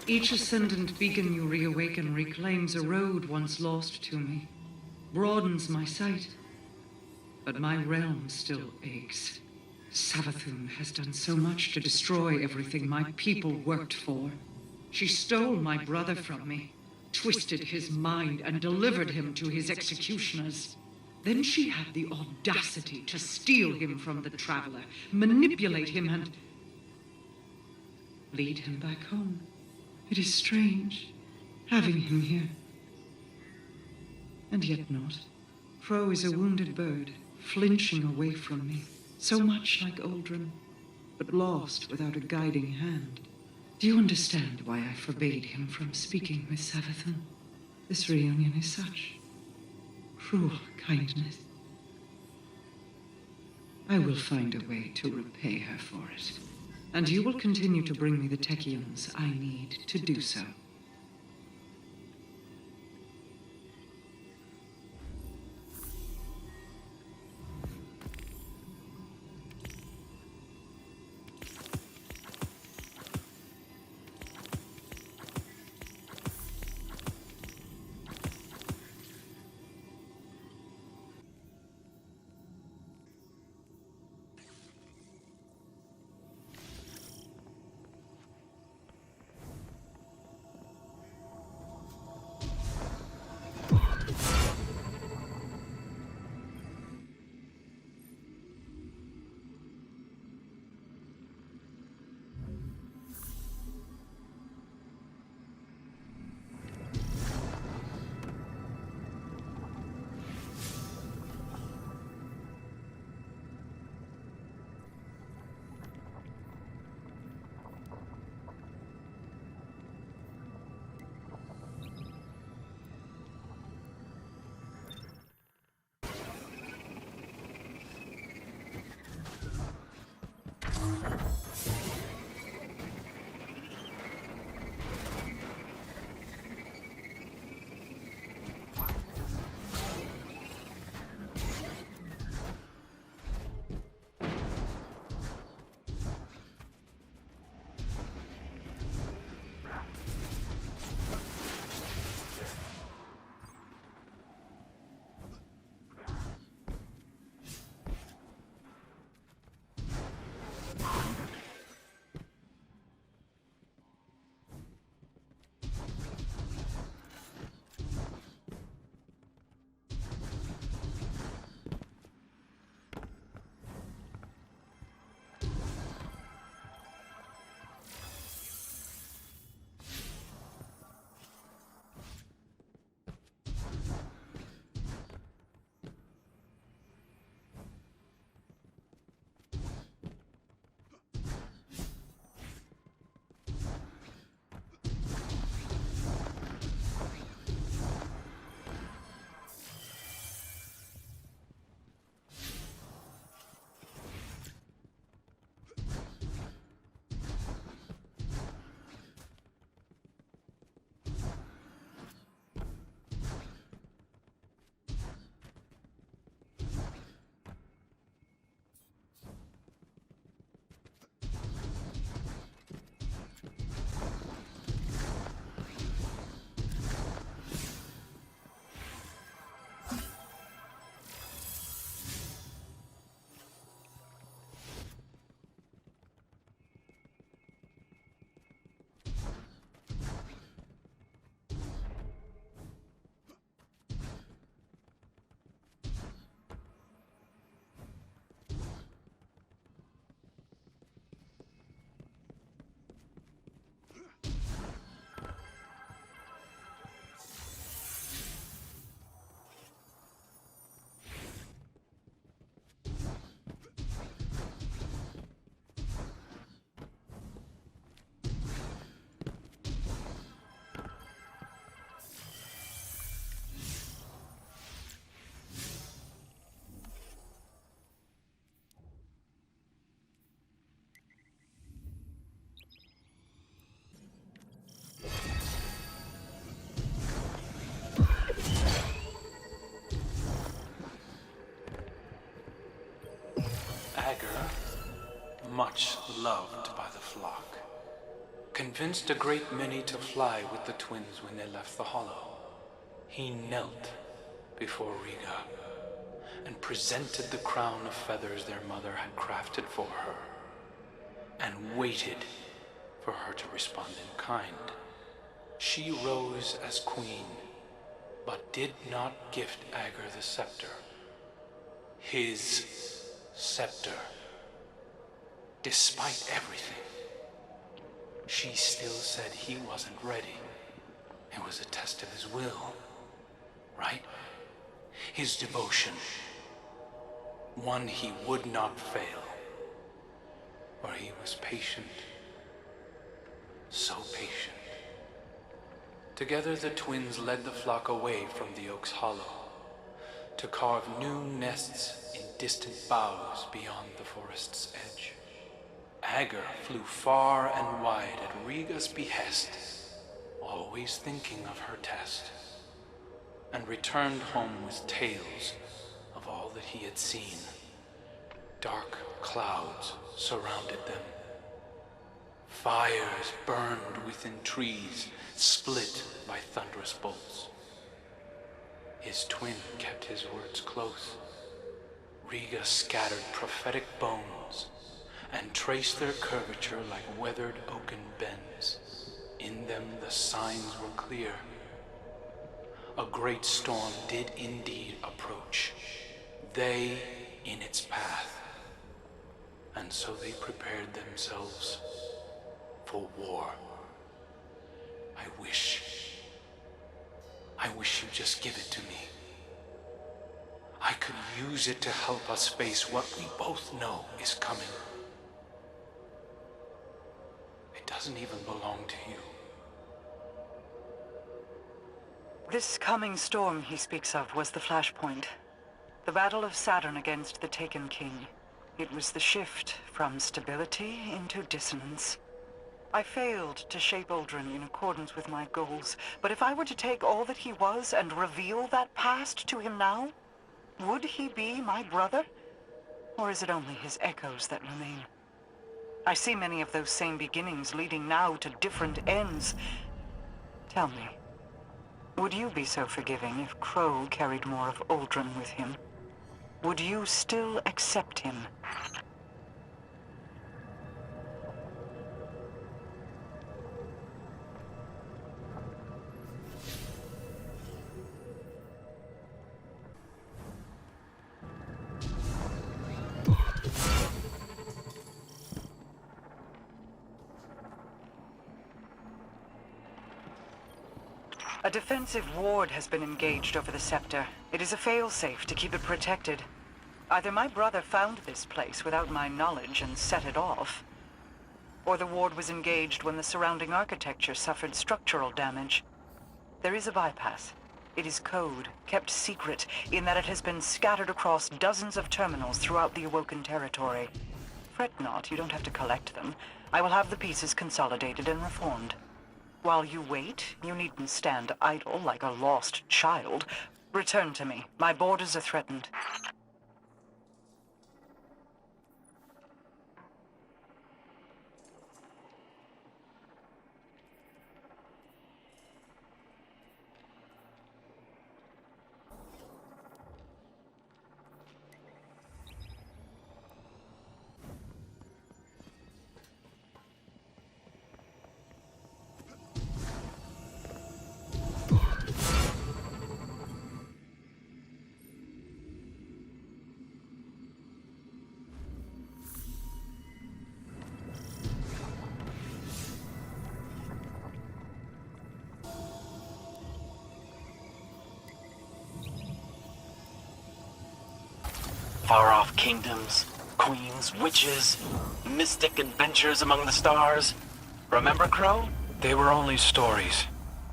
Each ascendant beacon you reawaken reclaims a road once lost to me, broadens my sight. But my realm still aches. Savathun has done so much to destroy everything my people worked for. She stole my brother from me, twisted his mind, and delivered him to his executioners. Then she had the audacity to steal him from the Traveler, manipulate him, and lead him back home. It is strange, having him here. And yet not. Fro is a wounded bird, flinching away from me, so much like Uldren, but lost without a guiding hand. Do you understand why I forbade him from speaking with Savathun? This reunion is such cruel kindness. I will find a way to repay her for it. And you will continue to bring me the Techians I need to do so. Ager, much loved by the flock, convinced a great many to fly with the twins when they left the hollow. He knelt before Riga and presented the crown of feathers their mother had crafted for her, and waited for her to respond in kind. She rose as queen, but did not gift Ager the scepter. His scepter. Despite everything, she still said he wasn't ready. It was a test of his will, right? His devotion. One he would not fail. For he was patient. So patient. Together the twins led the flock away from the oak's hollow, to carve new nests in distant boughs beyond the forest's edge. Ager flew far and wide at Riga's behest, always thinking of her test, and returned home with tales of all that he had seen. Dark clouds surrounded them. Fires burned within trees, split by thunderous bolts. His twin kept his words close. Riga scattered prophetic bones and traced their curvature like weathered oaken bends. In them the signs were clear. A great storm did indeed approach, they in its path. And so they prepared themselves for war. I wish you'd just give it to me. I could use it to help us face what we both know is coming. It doesn't even belong to you. This coming storm he speaks of was the flashpoint. The battle of Saturn against the Taken King. It was the shift from stability into dissonance. I failed to shape Uldren in accordance with my goals, but if I were to take all that he was and reveal that past to him now, would he be my brother? Or is it only his echoes that remain? I see many of those same beginnings leading now to different ends. Tell me, would you be so forgiving if Crow carried more of Uldren with him? Would you still accept him? A defensive ward has been engaged over the Scepter. It is a failsafe to keep it protected. Either my brother found this place without my knowledge and set it off, or the ward was engaged when the surrounding architecture suffered structural damage. There is a bypass. It is code, kept secret, in that it has been scattered across dozens of terminals throughout the Awoken territory. Fret not, you don't have to collect them. I will have the pieces consolidated and reformed. While you wait, you needn't stand idle like a lost child. Return to me. My borders are threatened. Far-off kingdoms, queens, witches, mystic adventures among the stars. Remember, Crow? They were only stories.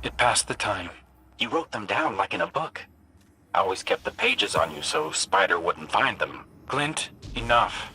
It passed the time. You wrote them down like in a book. I always kept the pages on you so Spider wouldn't find them. Glint, enough.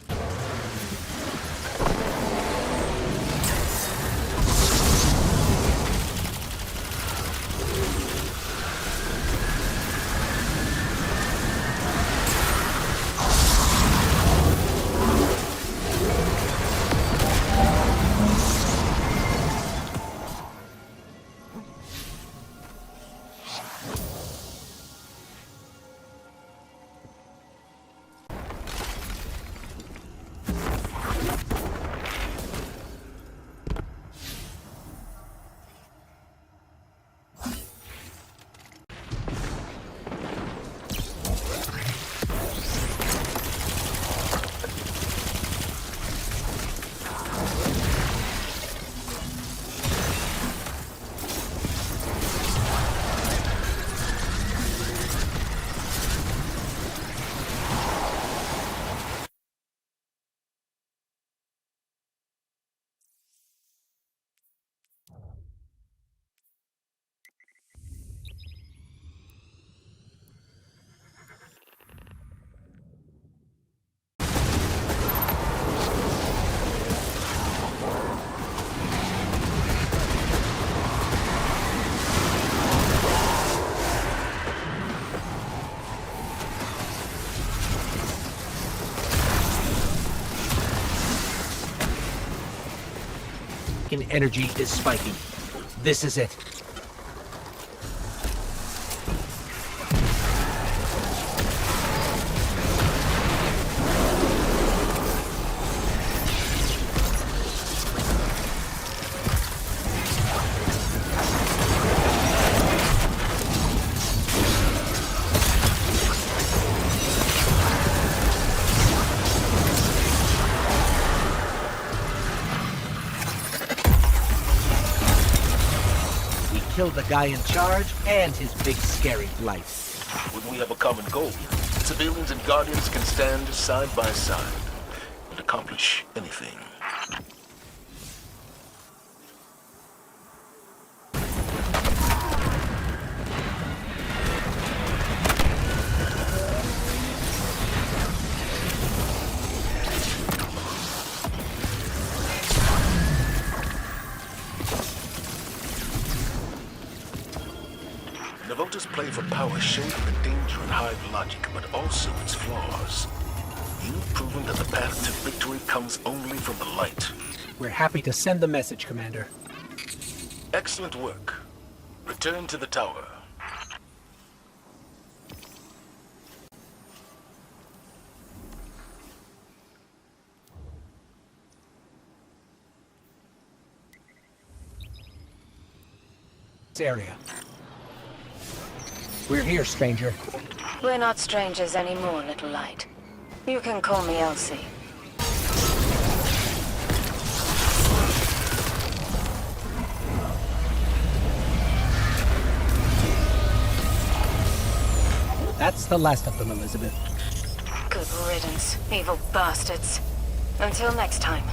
fucking energy is spiking. This is it. Kill the guy in charge and his big scary blight. When we have a common goal, civilians and Guardians can stand side by side and accomplish anything. Navota's play for power showed the danger in Hive logic, but also its flaws. You've proven that the path to victory comes only from the light. We're happy to send the message, Commander. Excellent work. Return to the tower. This area. We're here, stranger. We're not strangers anymore, little light. You can call me Elsie. That's the last of them, Elizabeth. Good riddance, evil bastards. Until next time.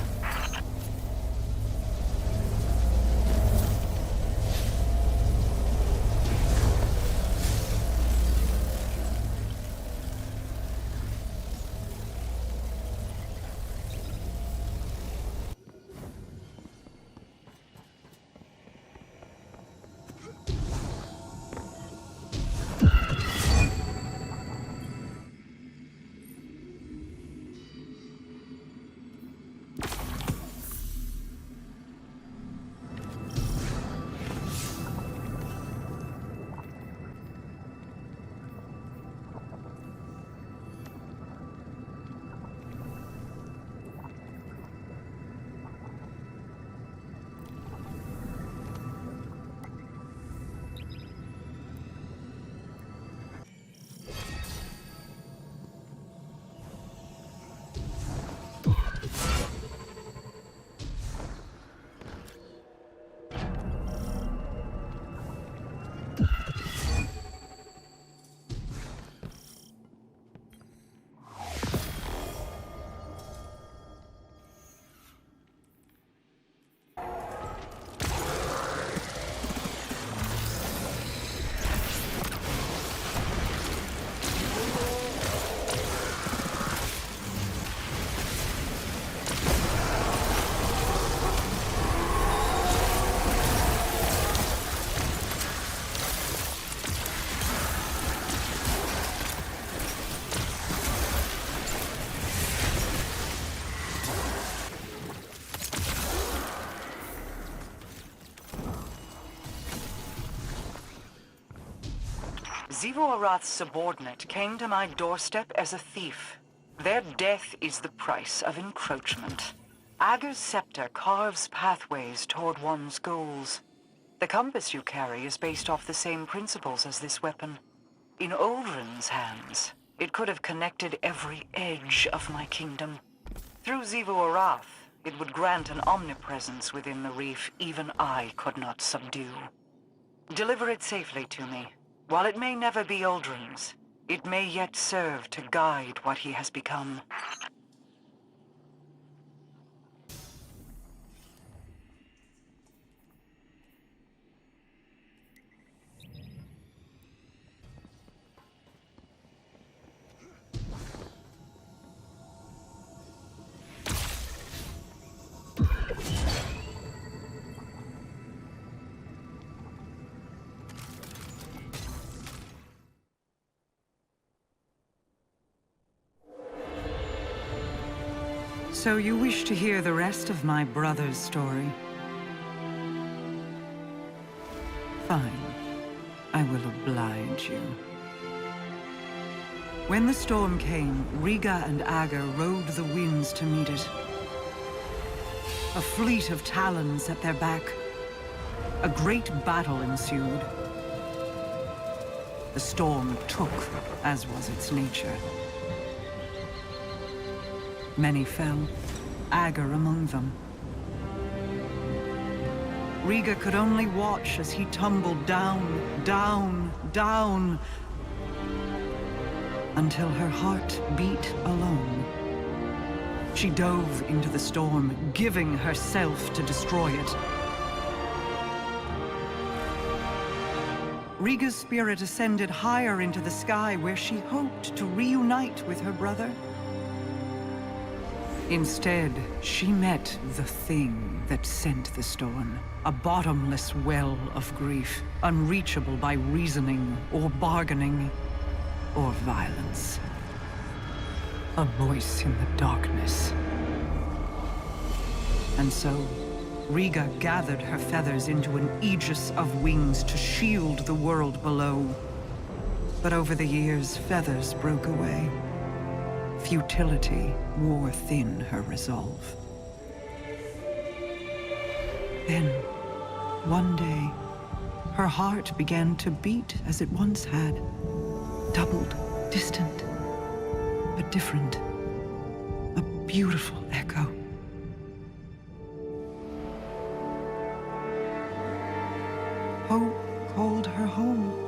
Zivo Arath's subordinate came to my doorstep as a thief. Their death is the price of encroachment. Ager's scepter carves pathways toward one's goals. The compass you carry is based off the same principles as this weapon. In Oldrin's hands, it could have connected every edge of my kingdom. Through Zivo Arath, it would grant an omnipresence within the reef even I could not subdue. Deliver it safely to me. While it may never be Uldren's, it may yet serve to guide what he has become. So you wish to hear the rest of my brother's story? Fine. I will oblige you. When the storm came, Riga and Ager rode the winds to meet it. A fleet of talons at their back. A great battle ensued. The storm took, as was its nature. Many fell, Ager among them. Riga could only watch as he tumbled down, down, down, until her heart beat alone. She dove into the storm, giving herself to destroy it. Riga's spirit ascended higher into the sky, where she hoped to reunite with her brother. Instead, she met the thing that sent the storm. A bottomless well of grief, unreachable by reasoning or bargaining or violence. A voice in the darkness. And so, Riga gathered her feathers into an aegis of wings to shield the world below. But over the years, feathers broke away. Futility wore thin her resolve. Then, one day, her heart began to beat as it once had. Doubled, distant, but different. A beautiful echo. Hope called her home.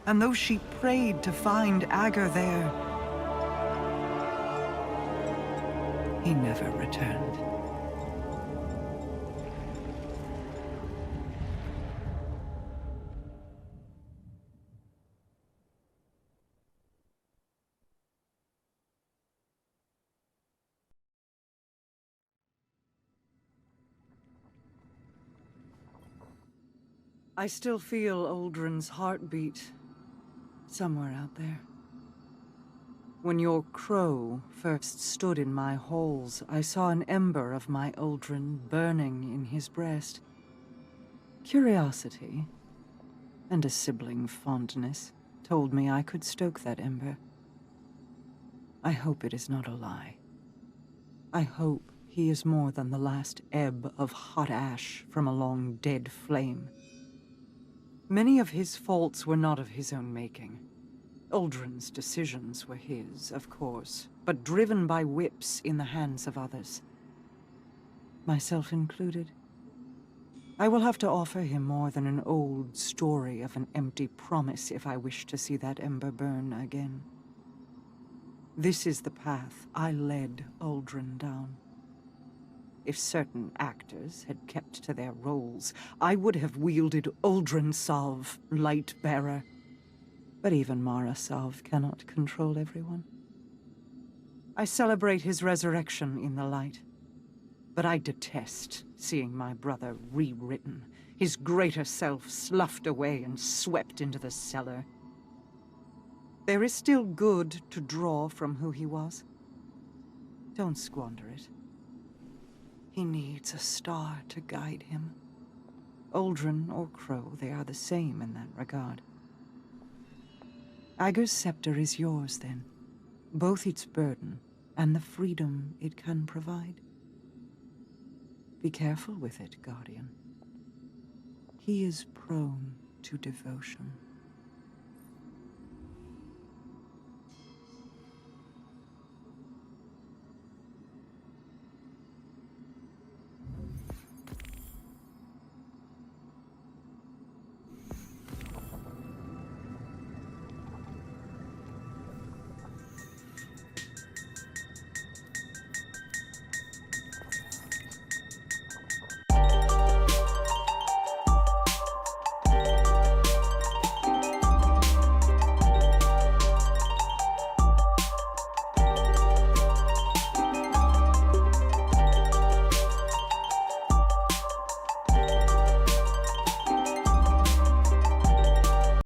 And though she prayed to find Ager there, he never returned. I still feel Uldren's heartbeat somewhere out there. When your crow first stood in my halls, I saw an ember of my Uldren burning in his breast. Curiosity, and a sibling fondness, told me I could stoke that ember. I hope it is not a lie. I hope he is more than the last ebb of hot ash from a long dead flame. Many of his faults were not of his own making. Uldren's decisions were his, of course, but driven by whips in the hands of others. Myself included. I will have to offer him more than an old story of an empty promise if I wish to see that ember burn again. This is the path I led Uldren down. If certain actors had kept to their roles, I would have wielded Uldren Salve, Light-Bearer. But even Mara Salve cannot control everyone. I celebrate his resurrection in the light. But I detest seeing my brother rewritten, his greater self sloughed away and swept into the cellar. There is still good to draw from who he was. Don't squander it. He needs a star to guide him. Uldren or Crow, they are the same in that regard. Ager's scepter is yours, then. Both its burden and the freedom it can provide. Be careful with it, Guardian. He is prone to devotion.